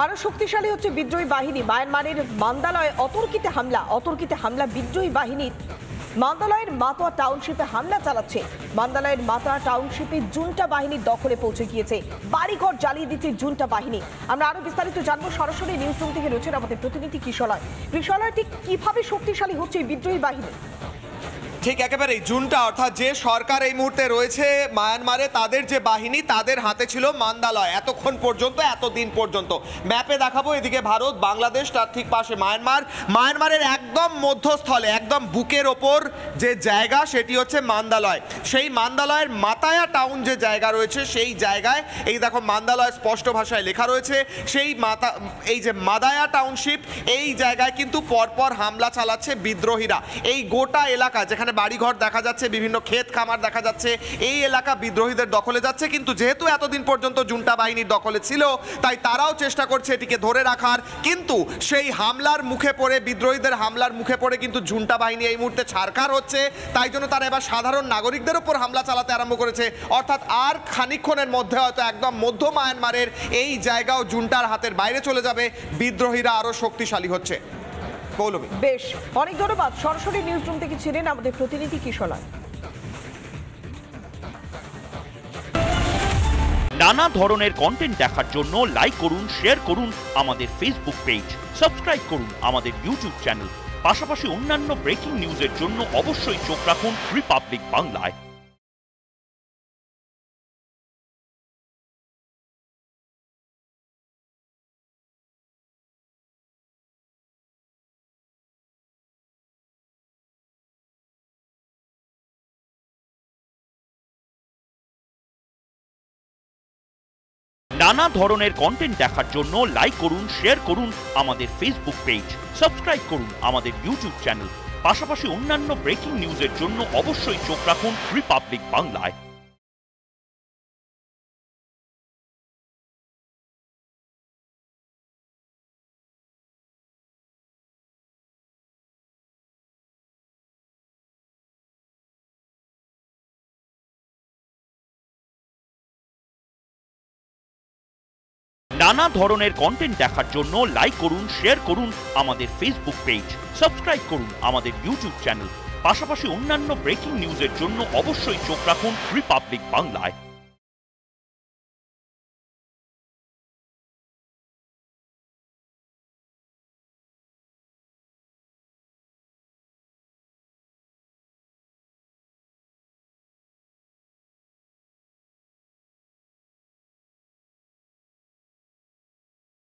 আরো শক্তিশালী হচ্ছে বিদ্রোহী বাহিনী। মায়ানমারের মান্দালয়ে অতর্কিতে হামলা বিদ্রোহী বাহিনীর। মান্দালয়ের মাতোয়া টাউনশিপে হামলা চালাচ্ছে। মান্দালয়ের মাতোয়া টাউনশিপে জুন্টা বাহিনীর দখলে পৌঁছে গিয়েছে। বাড়িঘর জ্বালিয়ে দিচ্ছে জুন্টা বাহিনী। আমরা আরো বিস্তারিত জানবো, সরাসরি নিউজ রুম থেকে রয়েছেন আমাদের প্রতিনিধি কিশলয়। কিশলয়, ঠিক কিভাবে শক্তিশালী হচ্ছে এই বিদ্রোহী বাহিনী? ঠিক একেবারেই জুন্টা অর্থাৎ যে সরকার এই মুহূর্তে রয়েছে মায়ানমারে, তাদের যে বাহিনী, তাদের হাতে ছিল মান্দালয় এতক্ষণ পর্যন্ত, এতদিন পর্যন্ত। ম্যাপে দেখাবো, এদিকে ভারত, বাংলাদেশ, তার ঠিক পাশে মায়ানমারের একদম মধ্যস্থলে, একদম বুকের ওপর যে জায়গা, সেটি হচ্ছে মান্দালয়। সেই মান্দালয়ের মাতায়া টাউন যে জায়গা রয়েছে, সেই জায়গায় এই দেখো মান্দালয় স্পষ্ট ভাষায় লেখা রয়েছে। সেই এই যে মাদায়া টাউনশিপ, এই জায়গায় কিন্তু পরপর হামলা চালাচ্ছে বিদ্রোহীরা। এই গোটা এলাকা যেখানে বাড়িঘর দেখা যাচ্ছে, বিভিন্ন ক্ষেত খামার দেখা যাচ্ছে, এই এলাকা বিদ্রোহীদের দখলে যাচ্ছে। কিন্তু যেহেতু এতদিন পর্যন্ত জুন্টা বাহিনীর দখলে ছিল, তাই তারাও চেষ্টা করছে এটিকে ধরে রাখার। কিন্তু সেই হামলার মুখে পড়ে, বিদ্রোহীদের হামলার মুখে পড়ে কিন্তু জুন্টা বাহিনী এই মুহূর্তে ছারখার হচ্ছে। তাই জন্য তারা এবার সাধারণ নাগরিকদের উপর হামলা চালাতে আরম্ভ করেছে। অর্থাৎ আর খানিকক্ষণের মধ্যে হয়তো একদম মধ্য মায়ানমারের এই জায়গাও জুন্টার হাতের বাইরে চলে যাবে। বিদ্রোহীরা আরো শক্তিশালী হচ্ছে। বেশ, অনেক ধন্যবাদ। সরাসরি নিউজ রুম থেকে ছিলেন আমাদের প্রতিনিধি কিশলয়। নানা ধরনের কন্টেন্ট দেখার জন্য লাইক করুন, শেয়ার করুন আমাদের ফেসবুক পেজ, সাবস্ক্রাইব করুন আমাদের ইউটিউব চ্যানেল। পাশাপাশি অন্যান্য ব্রেকিং নিউজের জন্য অবশ্যই চোখ রাখুন রিপাবলিক বাংলায়। নানা ধরনের কন্টেন্ট দেখার জন্য লাইক করুন, শেয়ার করুন আমাদের ফেসবুক পেজ, সাবস্ক্রাইব করুন আমাদের ইউটিউব চ্যানেল। পাশাপাশি অন্যান্য ব্রেকিং নিউজের জন্য অবশ্যই চোখ রাখুন রিপাবলিক বাংলায়। নানা ধরনের কন্টেন্ট দেখার জন্য লাইক করুন, শেয়ার করুন আমাদের ফেসবুক পেজ, সাবস্ক্রাইব করুন আমাদের ইউটিউব চ্যানেল। পাশাপাশি অন্যান্য ব্রেকিং নিউজের জন্য অবশ্যই চোখ রাখুন রিপাবলিক বাংলায়।